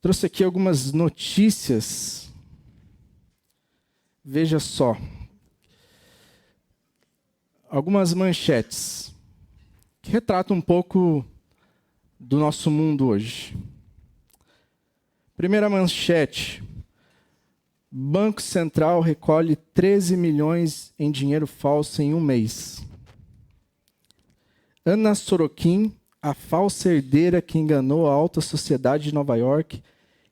Trouxe aqui algumas notícias. Veja só. Algumas manchetes que retratam um pouco do nosso mundo hoje. Primeira manchete. Banco Central recolhe 13 milhões em dinheiro falso em um mês. Ana Sorokin, a falsa herdeira que enganou a alta sociedade de Nova York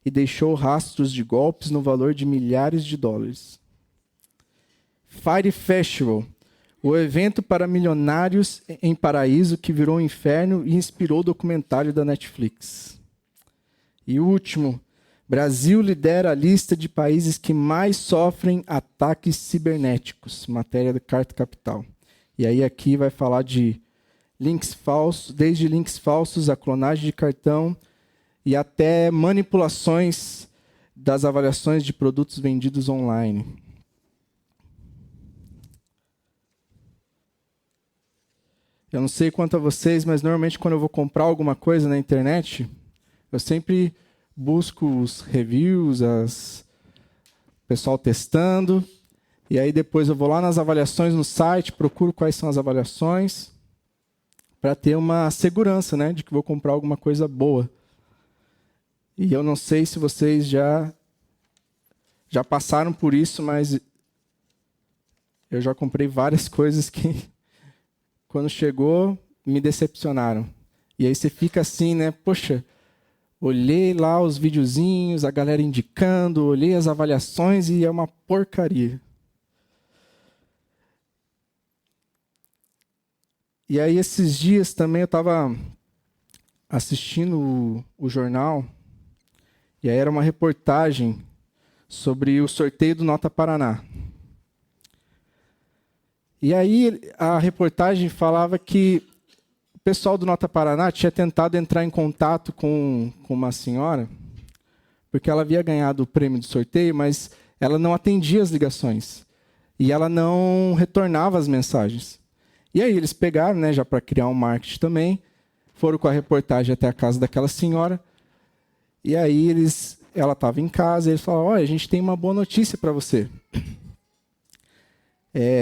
e deixou rastros de golpes no valor de milhares de dólares. Fire Festival, o evento para milionários em paraíso que virou um inferno e inspirou o documentário da Netflix. E o último, Brasil lidera a lista de países que mais sofrem ataques cibernéticos, matéria da Carta Capital. E aí aqui vai falar de links falsos, desde links falsos a clonagem de cartão e até manipulações das avaliações de produtos vendidos online. Eu não sei quanto a vocês, mas normalmente quando eu vou comprar alguma coisa na internet, eu sempre busco os reviews, o pessoal testando, e aí depois eu vou lá nas avaliações no site, procuro quais são as avaliações, para ter uma segurança, né, de que vou comprar alguma coisa boa. E eu não sei se vocês já passaram por isso, mas eu já comprei várias coisas que, quando chegou, me decepcionaram. E aí você fica assim, né, poxa, olhei lá os videozinhos, a galera indicando, olhei as avaliações e é uma porcaria. E aí, esses dias também eu estava assistindo o jornal, e aí era uma reportagem sobre o sorteio do Nota Paraná. E aí a reportagem falava que o pessoal do Nota Paraná tinha tentado entrar em contato com uma senhora, porque ela havia ganhado o prêmio do sorteio, mas ela não atendia as ligações. E ela não retornava as mensagens. E aí eles pegaram, né, já para criar um marketing também, foram com a reportagem até a casa daquela senhora, e aí ela estava em casa, e eles falaram, olha, a gente tem uma boa notícia para você.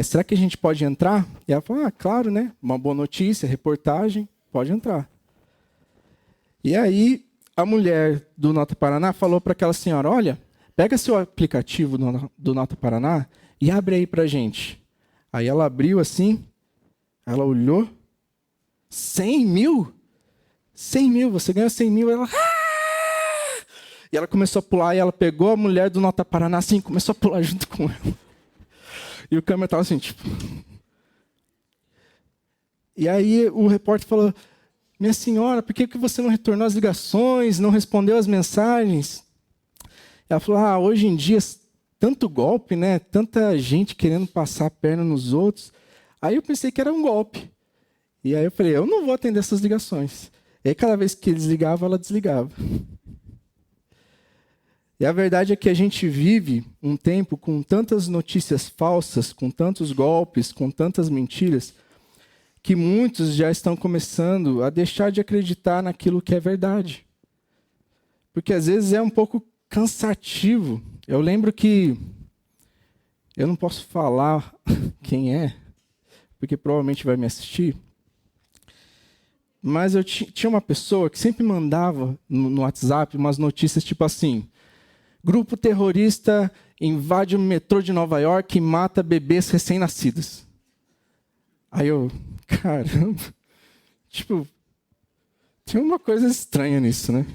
Será que a gente pode entrar? E ela falou, claro, né, uma boa notícia, reportagem, pode entrar. E aí a mulher do Nota Paraná falou para aquela senhora, olha, pega seu aplicativo do Nota Paraná e abre aí para a gente. Aí ela abriu assim, ela olhou, 100 mil? 100 mil, você ganhou 100 mil. Ela, E ela começou a pular, e ela pegou a mulher do Nota Paraná assim, começou a pular junto com ela. E o câmera estava assim, tipo... E aí o repórter falou, minha senhora, por que você não retornou as ligações, não respondeu as mensagens? Ela falou, hoje em dia, tanto golpe, né? Tanta gente querendo passar a perna nos outros. Aí eu pensei que era um golpe. E aí eu falei, eu não vou atender essas ligações. E aí cada vez que eles ligavam, ela desligava. E a verdade é que a gente vive um tempo com tantas notícias falsas, com tantos golpes, com tantas mentiras, que muitos já estão começando a deixar de acreditar naquilo que é verdade. Porque às vezes é um pouco cansativo. Eu lembro que, eu não posso falar quem é, porque provavelmente vai me assistir, mas eu tinha uma pessoa que sempre mandava no WhatsApp umas notícias tipo assim, grupo terrorista invade o metrô de Nova York e mata bebês recém-nascidos. Aí eu, caramba, tipo, tinha uma coisa estranha nisso, né?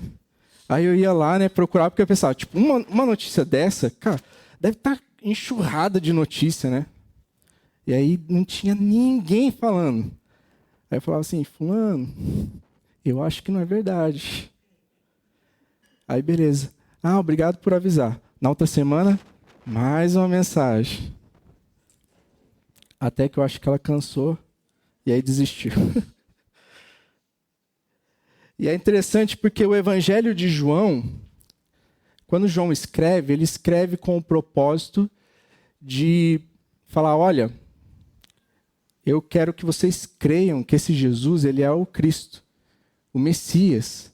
Aí eu ia lá, né, procurar, porque eu pensava, tipo, uma notícia dessa, cara, deve estar enxurrada de notícia, né? E aí não tinha ninguém falando. Aí eu falava assim, fulano, eu acho que não é verdade. Aí beleza. Obrigado por avisar. Na outra semana, mais uma mensagem. Até que eu acho que ela cansou e aí desistiu. E é interessante porque o Evangelho de João, quando João escreve, ele escreve com o propósito de falar, olha, eu quero que vocês creiam que esse Jesus, ele é o Cristo, o Messias.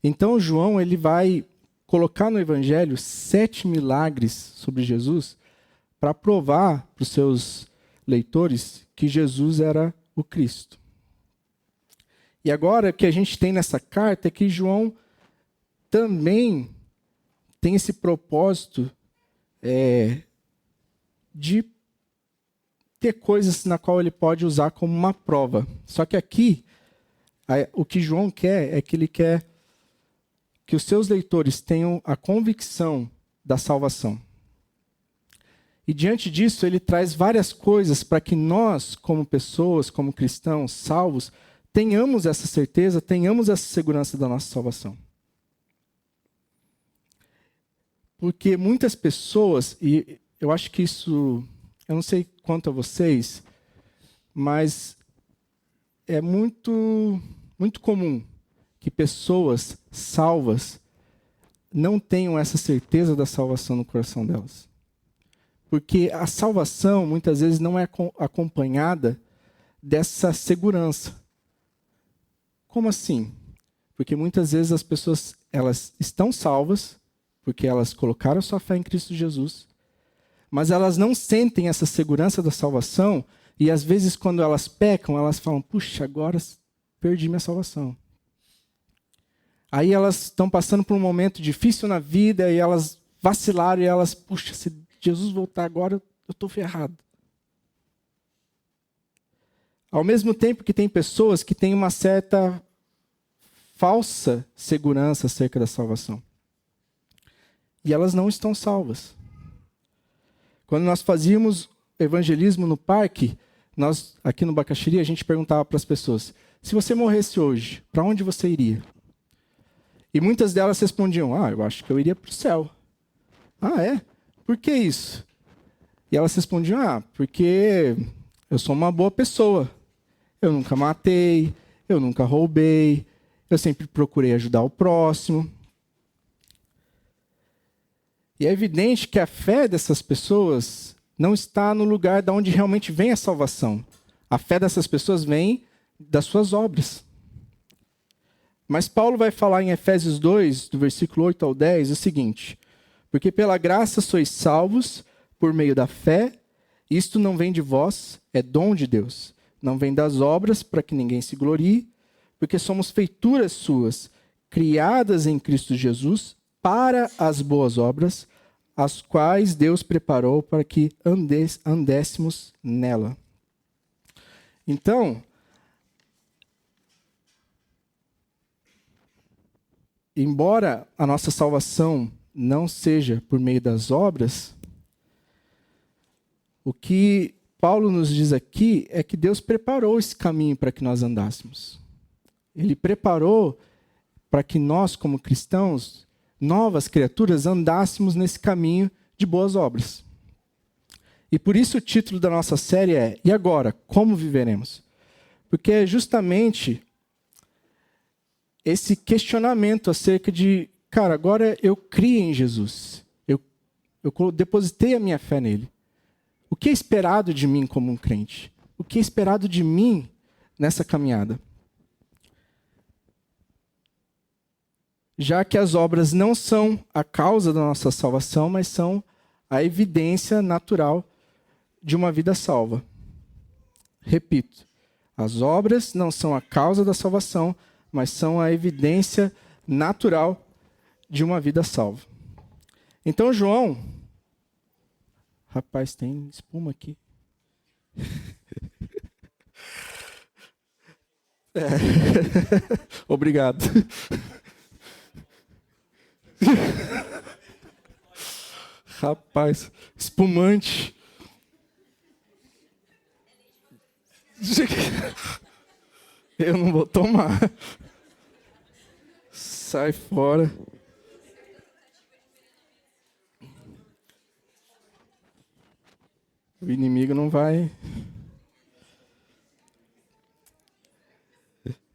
Então João, ele vai colocar no Evangelho 7 milagres sobre Jesus para provar para os seus leitores que Jesus era o Cristo. E agora o que a gente tem nessa carta é que João também tem esse propósito de ter coisas na qual ele pode usar como uma prova. Só que aqui, o que João quer é que ele quer que os seus leitores tenham a convicção da salvação. E diante disso, ele traz várias coisas para que nós, como pessoas, como cristãos salvos, tenhamos essa certeza, tenhamos essa segurança da nossa salvação. Porque muitas pessoas, e eu acho que isso, eu não sei quanto a vocês, mas é muito comum que pessoas salvas não tenham essa certeza da salvação no coração delas. Porque a salvação, muitas vezes, não é acompanhada dessa segurança. Como assim? Porque muitas vezes as pessoas elas estão salvas, porque elas colocaram sua fé em Cristo Jesus, mas elas não sentem essa segurança da salvação, e às vezes quando elas pecam, elas falam, puxa, agora perdi minha salvação. Aí elas estão passando por um momento difícil na vida, e elas vacilaram, e elas, puxa, se Jesus voltar agora, eu estou ferrado. Ao mesmo tempo que tem pessoas que têm uma certa falsa segurança acerca da salvação. E elas não estão salvas. Quando nós fazíamos evangelismo no parque, nós, aqui no Bacaxiri, a gente perguntava para as pessoas, se você morresse hoje, para onde você iria? E muitas delas respondiam, eu acho que eu iria para o céu. Ah, é? Por que isso? E elas respondiam, porque eu sou uma boa pessoa. Eu nunca matei, eu nunca roubei, eu sempre procurei ajudar o próximo. E é evidente que a fé dessas pessoas não está no lugar de onde realmente vem a salvação. A fé dessas pessoas vem das suas obras. Mas Paulo vai falar em Efésios 2, do versículo 8 ao 10, o seguinte: porque pela graça sois salvos por meio da fé, isto não vem de vós, é dom de Deus. Não vem das obras, para que ninguém se glorie, porque somos feituras suas, criadas em Cristo Jesus, para as boas obras, as quais Deus preparou para que andéssemos nela. Então, embora a nossa salvação não seja por meio das obras, o que Paulo nos diz aqui é que Deus preparou esse caminho para que nós andássemos. Ele preparou para que nós, como cristãos, novas criaturas, andássemos nesse caminho de boas obras. E por isso o título da nossa série é E agora, como viveremos? Porque é justamente esse questionamento acerca de, cara, agora eu criei em Jesus. Eu depositei a minha fé nele. O que é esperado de mim como um crente? O que é esperado de mim nessa caminhada? Já que as obras não são a causa da nossa salvação, mas são a evidência natural de uma vida salva. Repito, as obras não são a causa da salvação, mas são a evidência natural de uma vida salva. Então, João... Rapaz, tem espuma aqui. Obrigado. Rapaz, espumante. Eu não vou tomar. Sai fora. O inimigo não vai.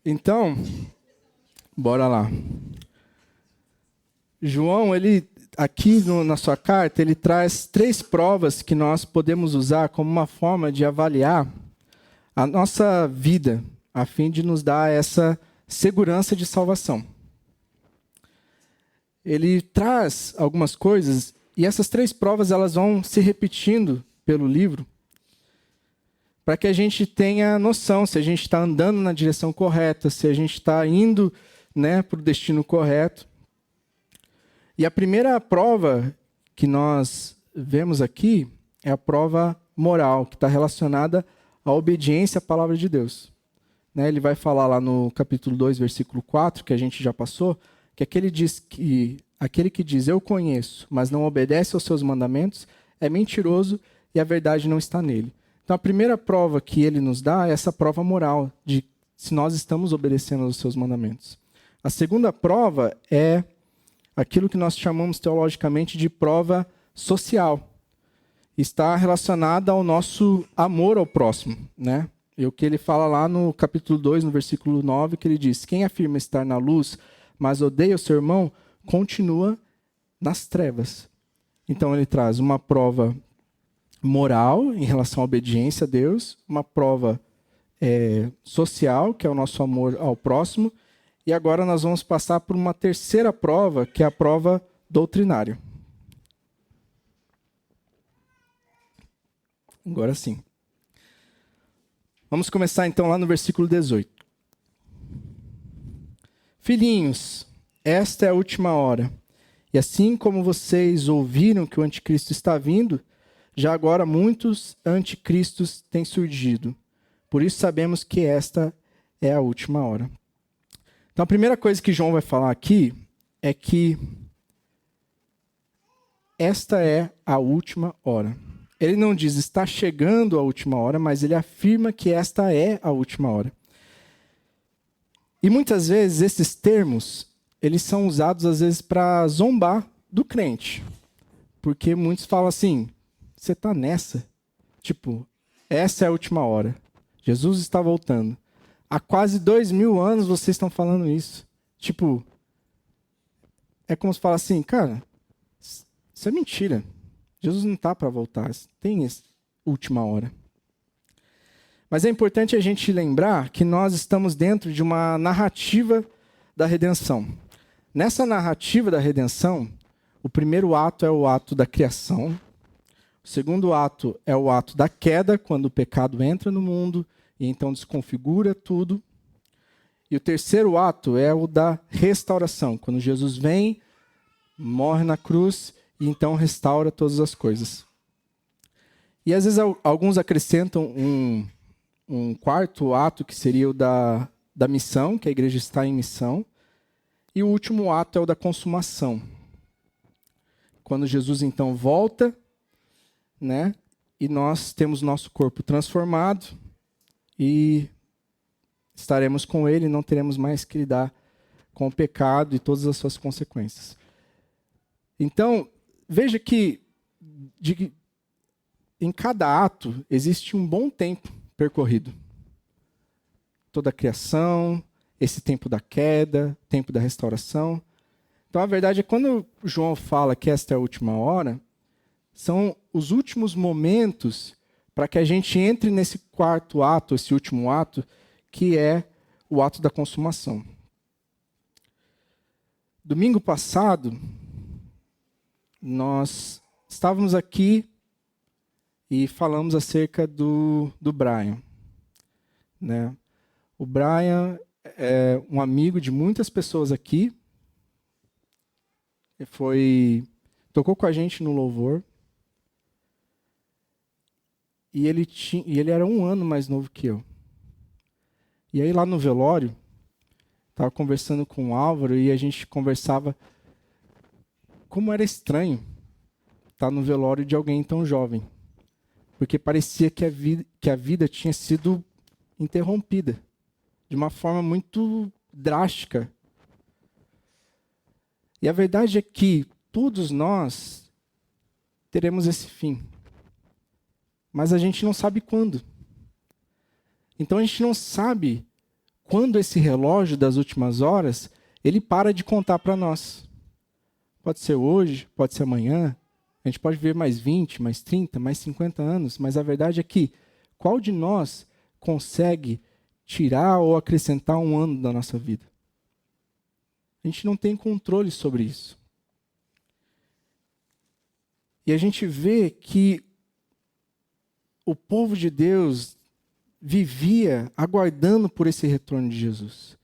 Então, bora lá. João, ele aqui na sua carta, ele traz 3 provas que nós podemos usar como uma forma de avaliar a nossa vida, a fim de nos dar essa segurança de salvação. ele traz algumas coisas, e essas 3 provas elas vão se repetindo pelo livro, para que a gente tenha noção se a gente está andando na direção correta, se a gente está indo, né, para o destino correto. E a primeira prova que nós vemos aqui é a prova moral, que está relacionada à obediência à palavra de Deus. Né, ele vai falar lá no capítulo 2, versículo 4, que a gente já passou, que aquele que diz, eu conheço, mas não obedece aos seus mandamentos, é mentiroso e a verdade não está nele. Então, a primeira prova que ele nos dá é essa prova moral, de se nós estamos obedecendo aos seus mandamentos. A segunda prova é aquilo que nós chamamos teologicamente de prova social. Está relacionada ao nosso amor ao próximo, né? E o que ele fala lá no capítulo 2, no versículo 9, que ele diz, quem afirma estar na luz, mas odeia o seu irmão, continua nas trevas. Então ele traz uma prova moral em relação à obediência a Deus, uma prova social, que é o nosso amor ao próximo, e agora nós vamos passar por uma terceira prova, que é a prova doutrinária. Agora sim. Vamos começar então lá no versículo 18. Filhinhos, esta é a última hora. E assim como vocês ouviram que o anticristo está vindo, já agora muitos anticristos têm surgido. Por isso sabemos que esta é a última hora. Então a primeira coisa que João vai falar aqui é que esta é a última hora. Ele não diz está chegando a última hora, mas ele afirma que esta é a última hora. E muitas vezes esses termos, eles são usados às vezes para zombar do crente. Porque muitos falam assim, você está nessa? Tipo, essa é a última hora. Jesus está voltando. Há quase 2000 anos vocês estão falando isso. Tipo, é como se fala assim, cara, isso é mentira. Jesus não está para voltar. Tem essa última hora. Mas é importante a gente lembrar que nós estamos dentro de uma narrativa da redenção. Nessa narrativa da redenção, o primeiro ato é o ato da criação. O segundo ato é o ato da queda, quando o pecado entra no mundo e então desconfigura tudo. E o terceiro ato é o da restauração, quando Jesus vem, morre na cruz e então restaura todas as coisas. E às vezes alguns acrescentam um quarto ato, que seria o da missão, que a igreja está em missão. E o último ato é o da consumação. Quando Jesus então volta, né, e nós temos nosso corpo transformado e estaremos com ele, não teremos mais que lidar com o pecado e todas as suas consequências. Então, veja que em cada ato existe um bom tempo percorrido. Toda a criação, esse tempo da queda, tempo da restauração. Então, a verdade é que quando João fala que esta é a última hora, são os últimos momentos para que a gente entre nesse quarto ato, esse último ato, que é o ato da consumação. Domingo passado, nós estávamos aqui e falamos acerca do Brian. Né? O Brian é um amigo de muitas pessoas aqui. Ele tocou com a gente no louvor. E ele era 1 ano mais novo que eu. E aí lá no velório, estava conversando com o Álvaro e a gente conversava como era estranho estar no velório de alguém tão jovem. Porque parecia que a vida tinha sido interrompida de uma forma muito drástica. E a verdade é que todos nós teremos esse fim. Mas a gente não sabe quando. Então a gente não sabe quando esse relógio das últimas horas, ele para de contar para nós. Pode ser hoje, pode ser amanhã, a gente pode viver mais 20, mais 30, mais 50 anos, mas a verdade é que qual de nós consegue tirar ou acrescentar 1 ano da nossa vida? A gente não tem controle sobre isso. E a gente vê que o povo de Deus vivia aguardando por esse retorno de Jesus.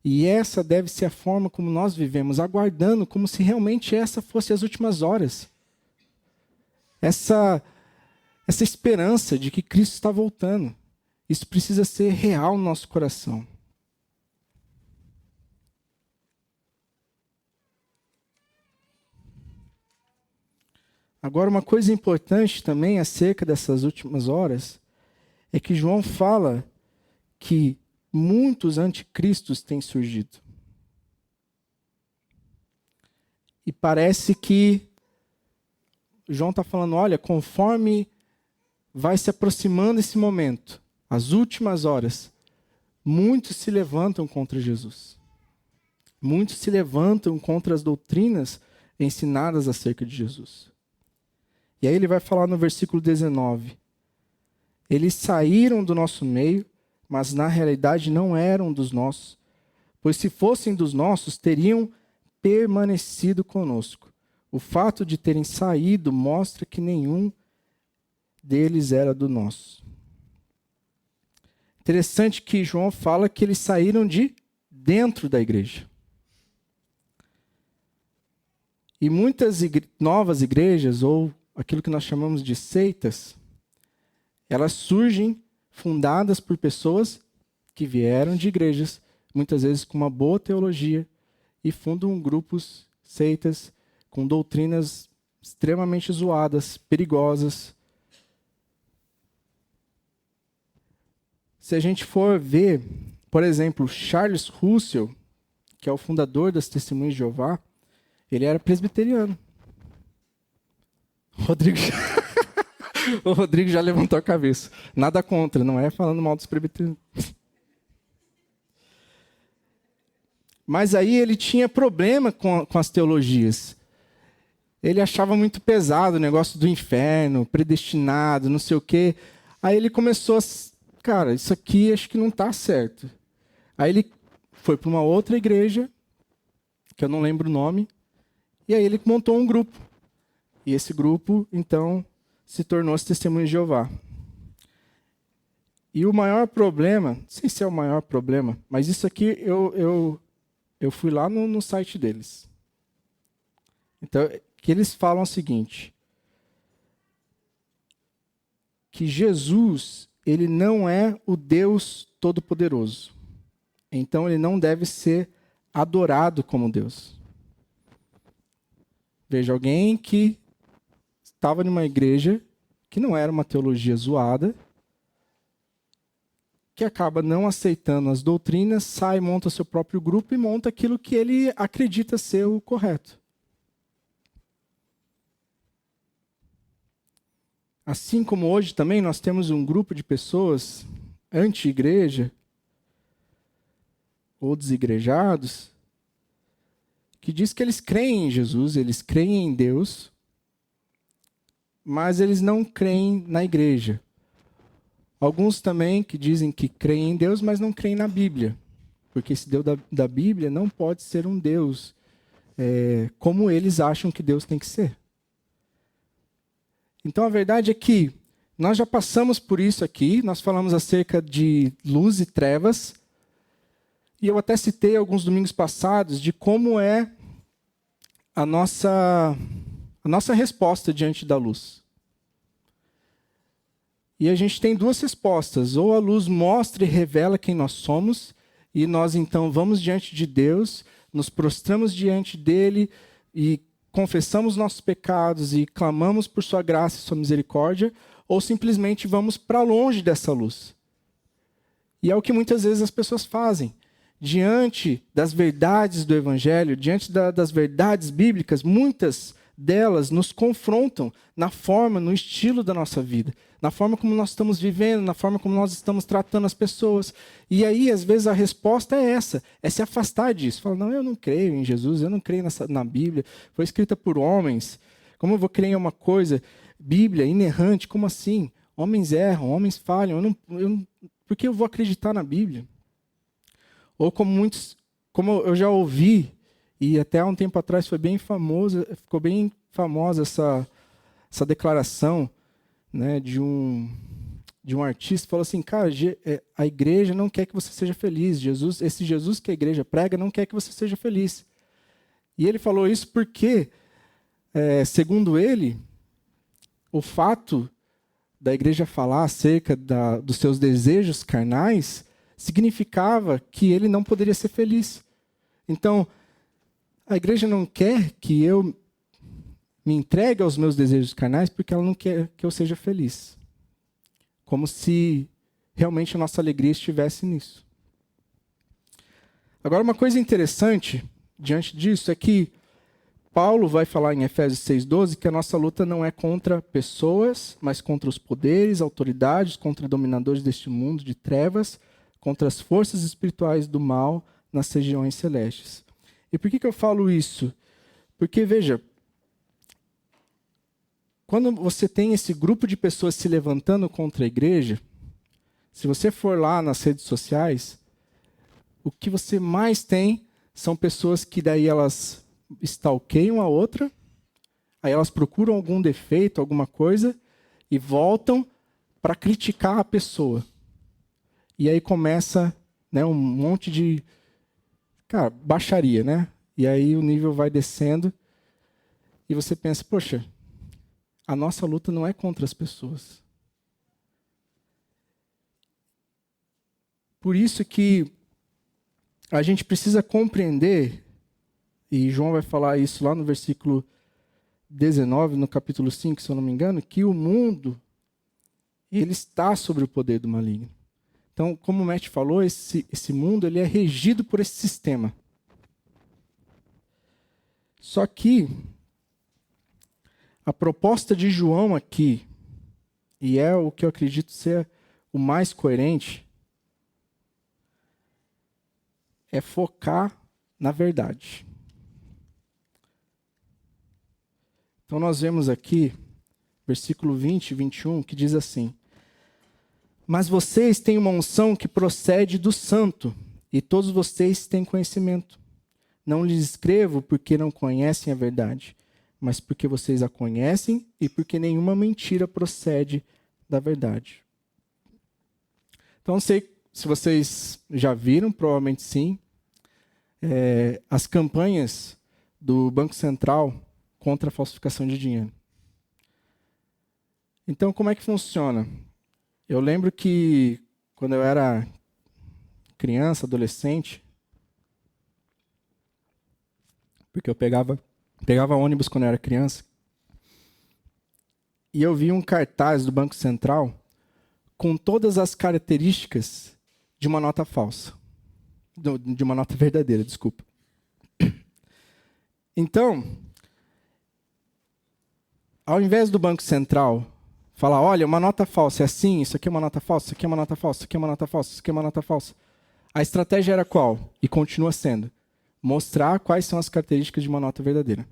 E essa deve ser a forma como nós vivemos, aguardando como se realmente essa fosse as últimas horas. Essa esperança de que Cristo está voltando. Isso precisa ser real no nosso coração. Agora, uma coisa importante também acerca dessas últimas horas é que João fala que muitos anticristos têm surgido. E parece que João está falando, olha, conforme vai se aproximando esse momento, as últimas horas, muitos se levantam contra Jesus. Muitos se levantam contra as doutrinas ensinadas acerca de Jesus. E aí ele vai falar no versículo 19. Eles saíram do nosso meio, mas na realidade não eram dos nossos. Pois se fossem dos nossos, teriam permanecido conosco. O fato de terem saído mostra que nenhum deles era do nosso. Interessante que João fala que eles saíram de dentro da igreja. E muitas novas igrejas, ou aquilo que nós chamamos de seitas, elas surgem fundadas por pessoas que vieram de igrejas, muitas vezes com uma boa teologia, e fundam grupos, seitas, com doutrinas extremamente zoadas, perigosas. Se a gente for ver, por exemplo, Charles Russell, que é o fundador das Testemunhas de Jeová, ele era presbiteriano. O Rodrigo já levantou a cabeça. Nada contra, não é falando mal dos presbiterianos. Mas aí ele tinha problema com as teologias. Ele achava muito pesado o negócio do inferno, predestinado, não sei o quê. Aí ele começou a... Cara, isso aqui acho que não está certo. Aí ele foi para uma outra igreja, que eu não lembro o nome, e aí ele montou um grupo. E esse grupo, então, se tornou as Testemunhas de Jeová. E o maior problema, não sei se é o maior problema, mas isso aqui eu fui lá no site deles. Então, que eles falam o seguinte, que Jesus, ele não é o Deus Todo-Poderoso. Então, ele não deve ser adorado como Deus. Veja, alguém que estava numa igreja que não era uma teologia zoada, que acaba não aceitando as doutrinas, sai, monta seu próprio grupo e monta aquilo que ele acredita ser o correto. Assim como hoje também nós temos um grupo de pessoas anti-igreja ou desigrejados que diz que eles creem em Jesus, eles creem em Deus, mas eles não creem na igreja. Alguns também que dizem que creem em Deus, mas não creem na Bíblia. Porque esse Deus da Bíblia não pode ser um Deus como eles acham que Deus tem que ser. Então a verdade é que nós já passamos por isso aqui, nós falamos acerca de luz e trevas, e eu até citei alguns domingos passados de como é a nossa resposta diante da luz. E a gente tem duas respostas. Ou a luz mostra e revela quem nós somos, e nós então vamos diante de Deus, nos prostramos diante dele e confessamos nossos pecados e clamamos por sua graça e sua misericórdia, ou simplesmente vamos para longe dessa luz. E é o que muitas vezes as pessoas fazem. Diante das verdades do Evangelho, diante das verdades bíblicas, muitas delas nos confrontam na forma, no estilo da nossa vida, na forma como nós estamos vivendo, na forma como nós estamos tratando as pessoas. E aí, às vezes, a resposta é essa, é se afastar disso. Fala, não, eu não creio em Jesus, eu não creio na Bíblia, foi escrita por homens. Como eu vou crer em uma coisa, Bíblia, inerrante, como assim? Homens erram, homens falham, por que eu vou acreditar na Bíblia? Ou como eu já ouvi, e até há um tempo atrás ficou bem famosa essa declaração, né, de um artista, falou assim, cara, a igreja não quer que você seja feliz. Esse Jesus que a igreja prega não quer que você seja feliz. E ele falou isso porque, segundo ele, o fato da igreja falar acerca dos seus desejos carnais significava que ele não poderia ser feliz. Então, a igreja não quer que eu me entregue aos meus desejos carnais porque ela não quer que eu seja feliz. Como se realmente a nossa alegria estivesse nisso. Agora, uma coisa interessante diante disso é que Paulo vai falar em Efésios 6,12 que a nossa luta não é contra pessoas, mas contra os poderes, autoridades, contra dominadores deste mundo de trevas, contra as forças espirituais do mal nas regiões celestes. E por que eu falo isso? Porque, veja, quando você tem esse grupo de pessoas se levantando contra a igreja, se você for lá nas redes sociais, o que você mais tem são pessoas que daí elas stalkeiam a outra, aí elas procuram algum defeito, alguma coisa, e voltam para criticar a pessoa. E aí começa, né, um monte de baixaria, né? E aí o nível vai descendo e você pensa, poxa, a nossa luta não é contra as pessoas. Por isso que a gente precisa compreender, e João vai falar isso lá no versículo 19, no capítulo 5, se eu não me engano, que o mundo ele está sob o poder do maligno. Então, como o Matt falou, esse mundo ele é regido por esse sistema. Só que a proposta de João aqui, e é o que eu acredito ser o mais coerente, é focar na verdade. Então nós vemos aqui, versículo 20 e 21, que diz assim: mas vocês têm uma unção que procede do Santo, e todos vocês têm conhecimento. Não lhes escrevo porque não conhecem a verdade, mas porque vocês a conhecem e porque nenhuma mentira procede da verdade. Então, não sei se vocês já viram, provavelmente sim, as campanhas do Banco Central contra a falsificação de dinheiro. Então, como é que funciona? Eu lembro que quando eu era criança, adolescente, porque eu pegava ônibus quando eu era criança, e eu vi um cartaz do Banco Central com todas as características de uma nota falsa. De uma nota verdadeira, desculpa. Então, ao invés do Banco Central falar, olha, uma nota falsa é assim, isso aqui é uma nota falsa, isso aqui é uma nota falsa, isso aqui é uma nota falsa, isso aqui é uma nota falsa. A estratégia era qual? E continua sendo. Mostrar quais são as características de uma nota verdadeira.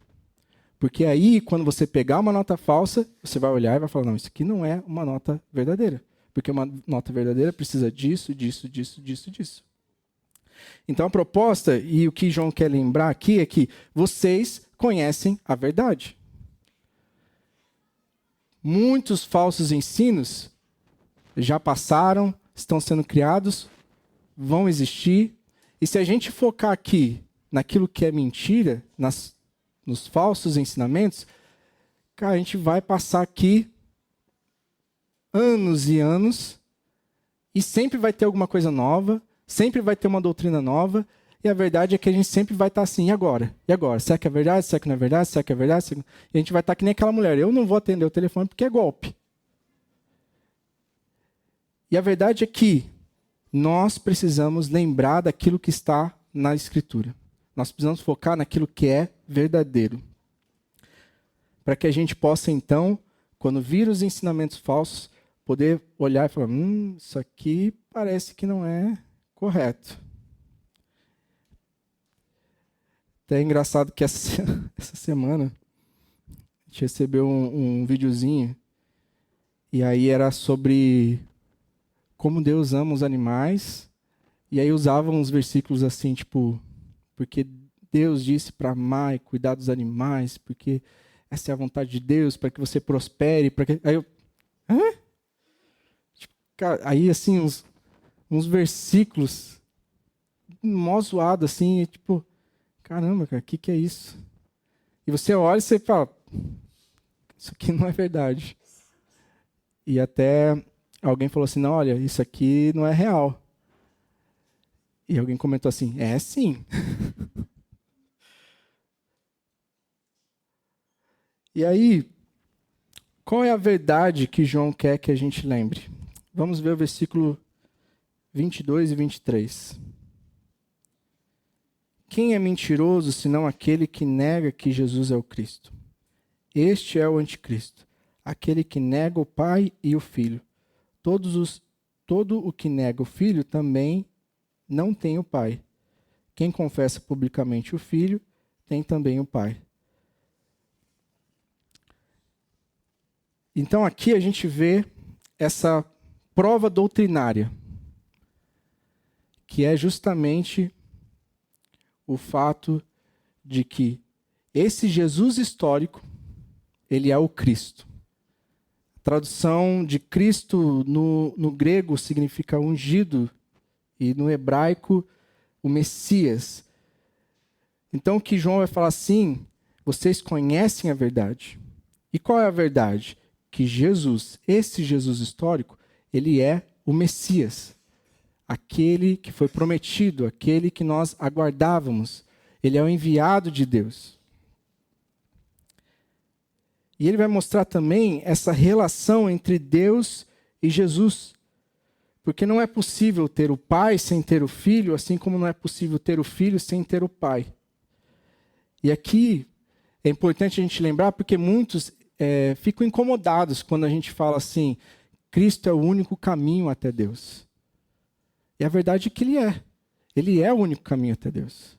Porque aí, quando você pegar uma nota falsa, você vai olhar e vai falar, não, isso aqui não é uma nota verdadeira. Porque uma nota verdadeira precisa disso, disso, disso, disso, disso. Então a proposta, e o que João quer lembrar aqui, é que vocês conhecem a verdade. Muitos falsos ensinos já passaram, estão sendo criados, vão existir. E se a gente focar aqui naquilo que é mentira, nos falsos ensinamentos, cara, a gente vai passar aqui anos e anos e sempre vai ter alguma coisa nova, sempre vai ter uma doutrina nova, e a verdade é que a gente sempre vai estar assim, e agora? E agora? Será que é verdade? Será que não é verdade? Será que é verdade? E a gente vai estar que nem aquela mulher, eu não vou atender o telefone porque é golpe. E a verdade é que nós precisamos lembrar daquilo que está na Escritura. Nós precisamos focar naquilo que é verdadeiro. Para que a gente possa, então, quando vir os ensinamentos falsos, poder olhar e falar, isso aqui parece que não é correto. Até é engraçado que essa semana a gente recebeu um videozinho e aí era sobre como Deus ama os animais e aí usavam uns versículos assim, tipo, porque Deus disse para amar e cuidar dos animais, porque essa é a vontade de Deus, para que você prospere, para que... Aí eu, hã? Tipo, cara, aí assim, uns versículos mó zoado, assim, tipo, caramba, cara, o que é isso? E você olha e você fala, isso aqui não é verdade. E até alguém falou assim, não, olha, isso aqui não é real. E alguém comentou assim, é sim. E aí, qual é a verdade que João quer que a gente lembre? Vamos ver o versículo 22 e 23. Quem é mentiroso senão aquele que nega que Jesus é o Cristo? Este é o anticristo, aquele que nega o Pai e o Filho. Todo o que nega o Filho também não tem o Pai. Quem confessa publicamente o Filho tem também o Pai. Então aqui a gente vê essa prova doutrinária, que é justamente o fato de que esse Jesus histórico, ele é o Cristo. A tradução de Cristo no grego significa ungido e no hebraico o Messias. Então o que João vai falar assim, vocês conhecem a verdade. E qual é a verdade? Que Jesus, esse Jesus histórico, ele é o Messias. Aquele que foi prometido, aquele que nós aguardávamos. Ele é o enviado de Deus. E ele vai mostrar também essa relação entre Deus e Jesus. Porque não é possível ter o Pai sem ter o Filho, assim como não é possível ter o Filho sem ter o Pai. E aqui é importante a gente lembrar, porque muitos ficam incomodados quando a gente fala assim, Cristo é o único caminho até Deus. E a verdade é que Ele é. Ele é o único caminho até Deus.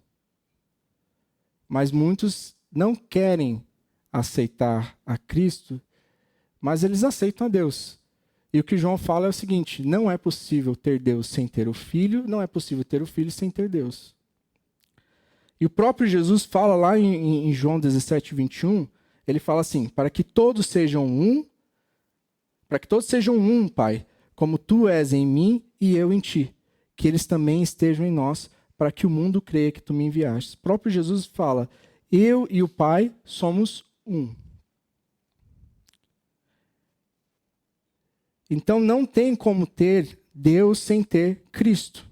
Mas muitos não querem aceitar a Cristo, mas eles aceitam a Deus. E o que João fala é o seguinte, não é possível ter Deus sem ter o Filho, não é possível ter o Filho sem ter Deus. E o próprio Jesus fala lá em João 17, 21, ele fala assim, para que todos sejam um, Pai, como tu és em mim e eu em ti, que eles também estejam em nós, para que o mundo creia que tu me enviaste. O próprio Jesus fala, eu e o Pai somos um. Então não tem como ter Deus sem ter Cristo.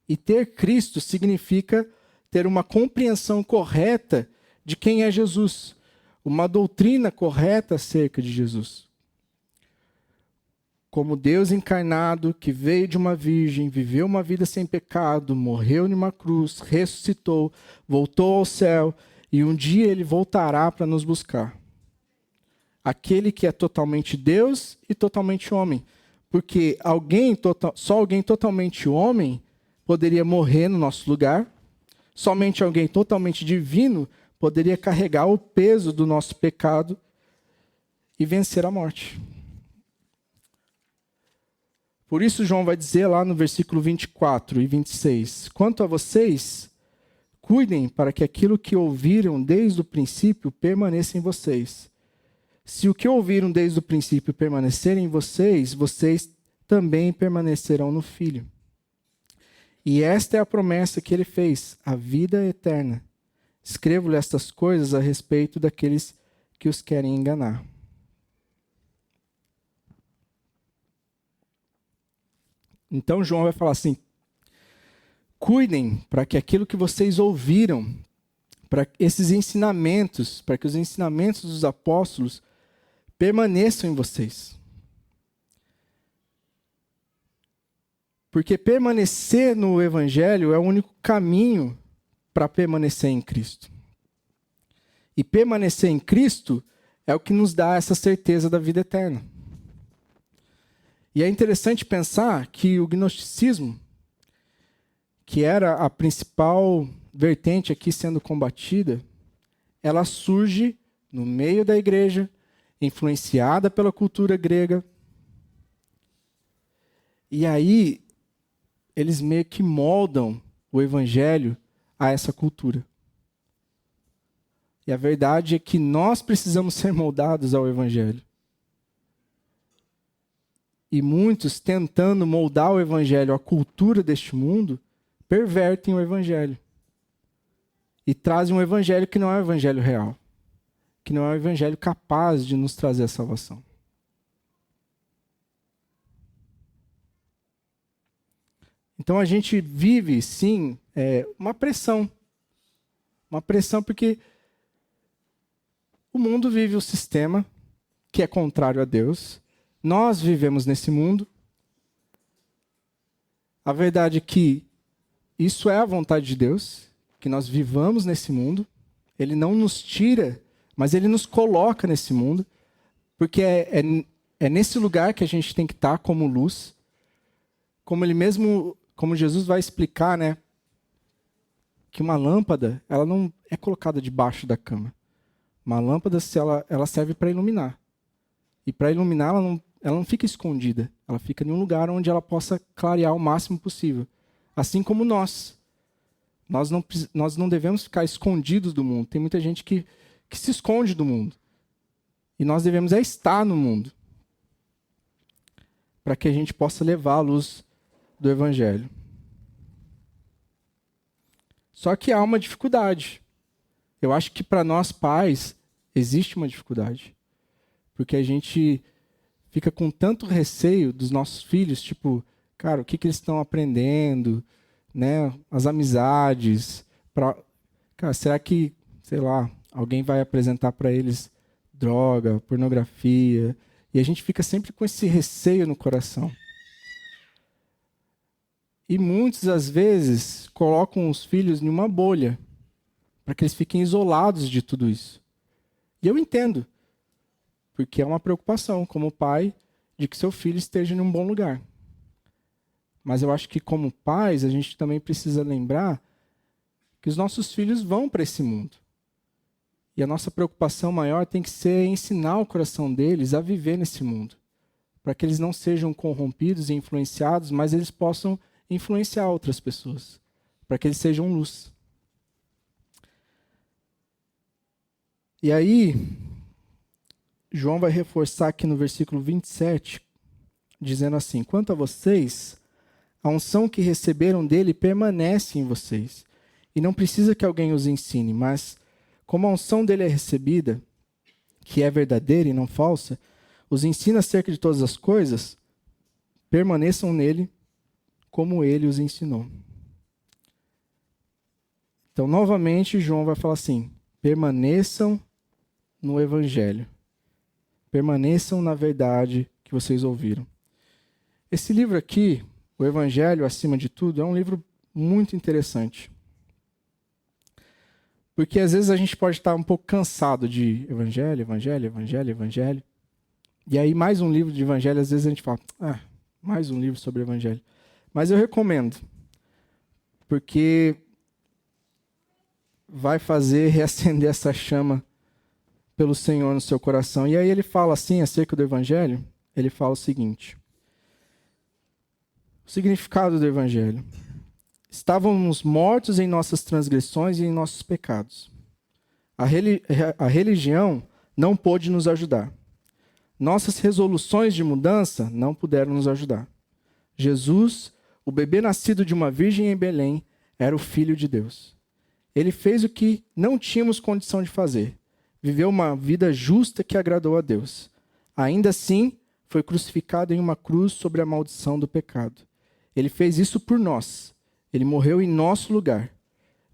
E ter Cristo significa ter uma compreensão correta de quem é Jesus, uma doutrina correta acerca de Jesus. Como Deus encarnado, que veio de uma virgem, viveu uma vida sem pecado, morreu numa cruz, ressuscitou, voltou ao céu, e um dia ele voltará para nos buscar. Aquele que é totalmente Deus e totalmente homem. Porque só alguém totalmente homem poderia morrer no nosso lugar, somente alguém totalmente divino poderia carregar o peso do nosso pecado e vencer a morte. Por isso João vai dizer lá no versículo 24 e 26, quanto a vocês, cuidem para que aquilo que ouviram desde o princípio permaneça em vocês. Se o que ouviram desde o princípio permanecer em vocês, vocês também permanecerão no Filho. E esta é a promessa que ele fez, a vida eterna. Escrevo-lhe estas coisas a respeito daqueles que os querem enganar. Então João vai falar assim, cuidem para que aquilo que vocês ouviram, para esses ensinamentos, para que os ensinamentos dos apóstolos permaneçam em vocês. Porque permanecer no Evangelho é o único caminho para permanecer em Cristo. E permanecer em Cristo é o que nos dá essa certeza da vida eterna. E é interessante pensar que o gnosticismo, que era a principal vertente aqui sendo combatida, ela surge no meio da igreja, influenciada pela cultura grega. E aí, eles meio que moldam o evangelho a essa cultura. E a verdade é que nós precisamos ser moldados ao Evangelho. E muitos, tentando moldar o Evangelho à cultura deste mundo, pervertem o Evangelho. E trazem um Evangelho que não é o Evangelho real. Que não é o Evangelho capaz de nos trazer a salvação. Então a gente vive, sim, uma pressão. Uma pressão porque o mundo vive o sistema que é contrário a Deus. Nós vivemos nesse mundo. A verdade é que isso é a vontade de Deus, que nós vivamos nesse mundo. Ele não nos tira, mas Ele nos coloca nesse mundo, porque é nesse lugar que a gente tem que estar como luz. Como Jesus vai explicar, né, que uma lâmpada, ela não é colocada debaixo da cama. Uma lâmpada, ela serve para iluminar. E para iluminar, ela não fica escondida. Ela fica em um lugar onde ela possa clarear o máximo possível. Assim como nós. Nós não devemos ficar escondidos do mundo. Tem muita gente que se esconde do mundo. E nós devemos estar no mundo. Para que a gente possa levar a luz do Evangelho. Só que há uma dificuldade. Eu acho que para nós pais existe uma dificuldade. Porque a gente fica com tanto receio dos nossos filhos, tipo, cara, o que eles estão aprendendo, né? As amizades. Cara, será que, sei lá, alguém vai apresentar para eles droga, pornografia? E a gente fica sempre com esse receio no coração. E muitas, às vezes, colocam os filhos em uma bolha, para que eles fiquem isolados de tudo isso. E eu entendo, porque é uma preocupação, como pai, de que seu filho esteja em um bom lugar. Mas eu acho que, como pais, a gente também precisa lembrar que os nossos filhos vão para esse mundo. E a nossa preocupação maior tem que ser ensinar o coração deles a viver nesse mundo, para que eles não sejam corrompidos e influenciados, mas eles possam influenciar outras pessoas, para que eles sejam luz. E aí, João vai reforçar aqui no versículo 27, dizendo assim: quanto a vocês, a unção que receberam dele permanece em vocês, e não precisa que alguém os ensine, mas como a unção dele é recebida, que é verdadeira e não falsa, os ensina acerca de todas as coisas, permaneçam nele como ele os ensinou. Então, novamente, João vai falar assim: permaneçam no Evangelho. Permaneçam na verdade que vocês ouviram. Esse livro aqui, o Evangelho, acima de tudo, é um livro muito interessante. Porque às vezes a gente pode estar um pouco cansado de Evangelho, Evangelho, Evangelho, Evangelho. E aí mais um livro de Evangelho, às vezes a gente fala, mais um livro sobre Evangelho. Mas eu recomendo, porque vai fazer reacender essa chama pelo Senhor no seu coração. E aí ele fala assim, acerca do Evangelho, ele fala o seguinte: o significado do Evangelho. Estávamos mortos em nossas transgressões e em nossos pecados. A religião não pôde nos ajudar. Nossas resoluções de mudança não puderam nos ajudar. Jesus, o bebê nascido de uma virgem em Belém, era o Filho de Deus. Ele fez o que não tínhamos condição de fazer. Viveu uma vida justa que agradou a Deus. Ainda assim, foi crucificado em uma cruz sobre a maldição do pecado. Ele fez isso por nós. Ele morreu em nosso lugar.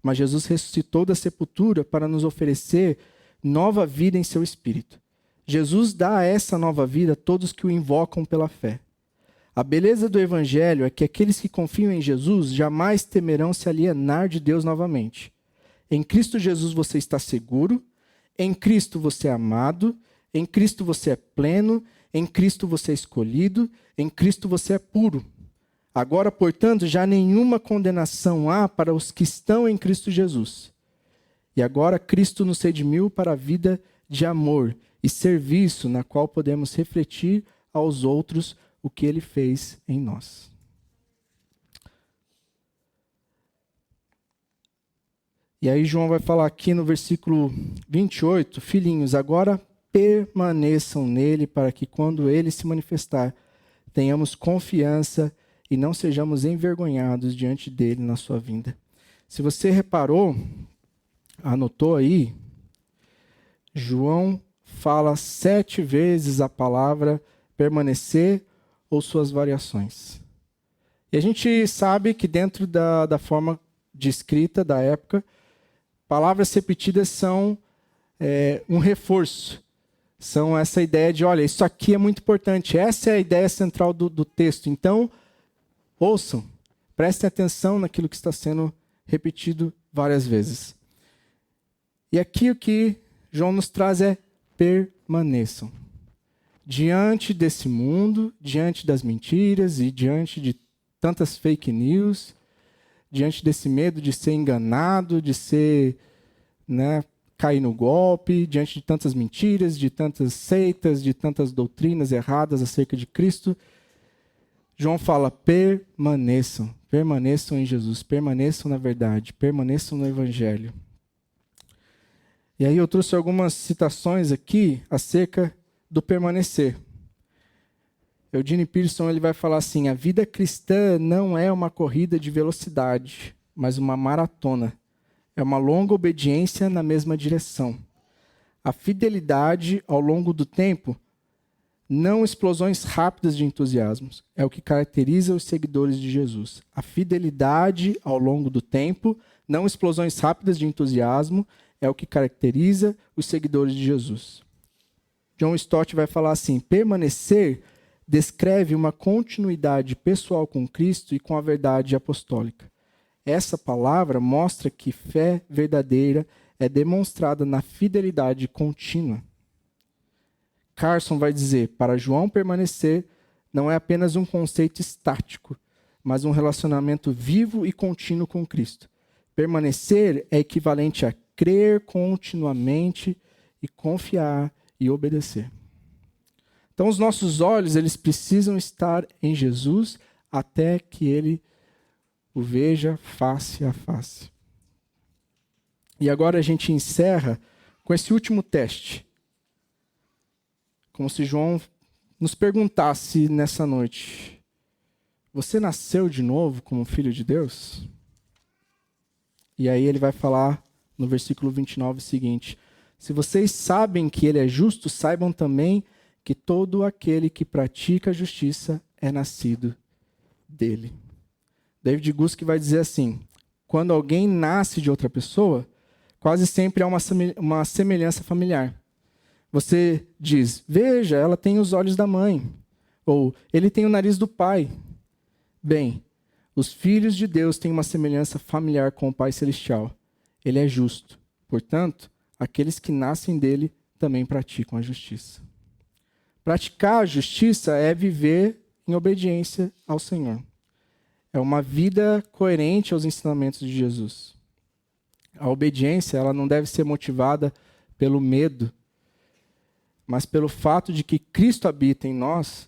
Mas Jesus ressuscitou da sepultura para nos oferecer nova vida em seu Espírito. Jesus dá essa nova vida a todos que o invocam pela fé. A beleza do Evangelho é que aqueles que confiam em Jesus jamais temerão se alienar de Deus novamente. Em Cristo Jesus você está seguro, em Cristo você é amado, em Cristo você é pleno, em Cristo você é escolhido, em Cristo você é puro. Agora, portanto, já nenhuma condenação há para os que estão em Cristo Jesus. E agora Cristo nos redimiu para a vida de amor e serviço, na qual podemos refletir aos outros o que Ele fez em nós. E aí João vai falar aqui no versículo 28, filhinhos, agora permaneçam nele para que quando ele se manifestar, tenhamos confiança e não sejamos envergonhados diante dele na sua vinda. Se você reparou, anotou aí, João fala 7 vezes a palavra permanecer ou suas variações. E a gente sabe que dentro da forma de escrita da época, palavras repetidas são um reforço. São essa ideia de, olha, isso aqui é muito importante. Essa é a ideia central do texto. Então, ouçam, prestem atenção naquilo que está sendo repetido várias vezes. E aqui o que João nos traz é permaneçam. Diante desse mundo, diante das mentiras e diante de tantas fake news, diante desse medo de ser enganado, de ser, cair no golpe, diante de tantas mentiras, de tantas seitas, de tantas doutrinas erradas acerca de Cristo, João fala, permaneçam em Jesus, permaneçam na verdade, permaneçam no Evangelho. E aí eu trouxe algumas citações aqui acerca do permanecer. Eugene Peterson ele vai falar assim, a vida cristã não é uma corrida de velocidade, mas uma maratona. É uma longa obediência na mesma direção. A fidelidade ao longo do tempo, não explosões rápidas de entusiasmos, é o que caracteriza os seguidores de Jesus. A fidelidade ao longo do tempo, não explosões rápidas de entusiasmo, é o que caracteriza os seguidores de Jesus. John Stott vai falar assim, permanecer descreve uma continuidade pessoal com Cristo e com a verdade apostólica. Essa palavra mostra que fé verdadeira é demonstrada na fidelidade contínua. Carson vai dizer, para João permanecer não é apenas um conceito estático, mas um relacionamento vivo e contínuo com Cristo. Permanecer é equivalente a crer continuamente e confiar e obedecer. Então, os nossos olhos, eles precisam estar em Jesus até que ele o veja face a face. E agora a gente encerra com esse último teste. Como se João nos perguntasse nessa noite, você nasceu de novo como filho de Deus? E aí ele vai falar no versículo 29 o seguinte, se vocês sabem que ele é justo, saibam também que todo aquele que pratica a justiça é nascido dele. David Gusk vai dizer assim, quando alguém nasce de outra pessoa, quase sempre há uma semelhança familiar. Você diz, veja, ela tem os olhos da mãe, ou ele tem o nariz do pai. Bem, os filhos de Deus têm uma semelhança familiar com o Pai Celestial. Ele é justo. Portanto, aqueles que nascem dele também praticam a justiça. Praticar a justiça é viver em obediência ao Senhor. É uma vida coerente aos ensinamentos de Jesus. A obediência, ela não deve ser motivada pelo medo, mas pelo fato de que Cristo habita em nós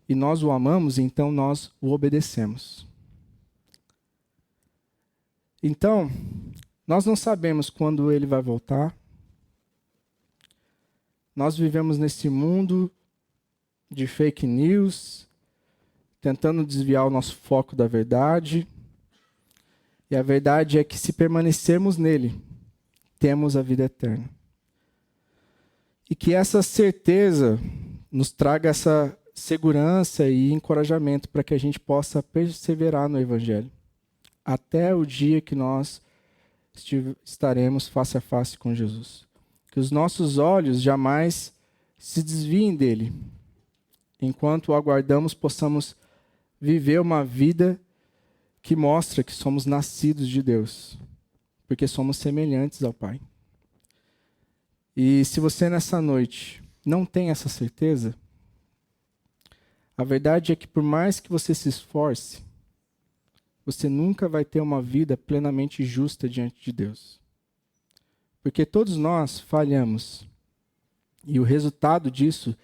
e nós o amamos, então nós o obedecemos. Então, nós não sabemos quando ele vai voltar. Nós vivemos nesse mundo de fake news, tentando desviar o nosso foco da verdade. E a verdade é que se permanecermos nele, temos a vida eterna. E que essa certeza nos traga essa segurança e encorajamento para que a gente possa perseverar no Evangelho. Até o dia que nós estaremos face a face com Jesus. Que os nossos olhos jamais se desviem dele. Enquanto o aguardamos, possamos viver uma vida que mostra que somos nascidos de Deus, porque somos semelhantes ao Pai. E se você nessa noite não tem essa certeza, a verdade é que por mais que você se esforce, você nunca vai ter uma vida plenamente justa diante de Deus. Porque todos nós falhamos. E o resultado disso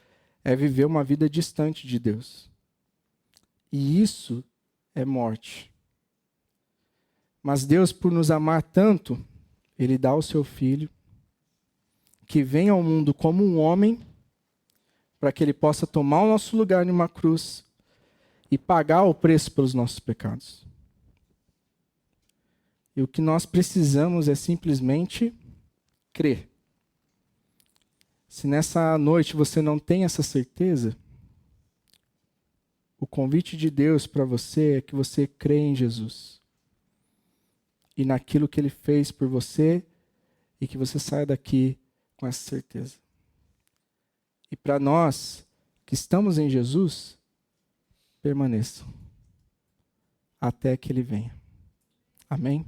é viver uma vida distante de Deus. E isso é morte. Mas Deus, por nos amar tanto, Ele dá o seu Filho, que vem ao mundo como um homem, para que ele possa tomar o nosso lugar numa cruz e pagar o preço pelos nossos pecados. E o que nós precisamos é simplesmente crer. Se nessa noite você não tem essa certeza, o convite de Deus para você é que você crê em Jesus e naquilo que Ele fez por você e que você saia daqui com essa certeza. E para nós que estamos em Jesus, permaneçam até que Ele venha. Amém?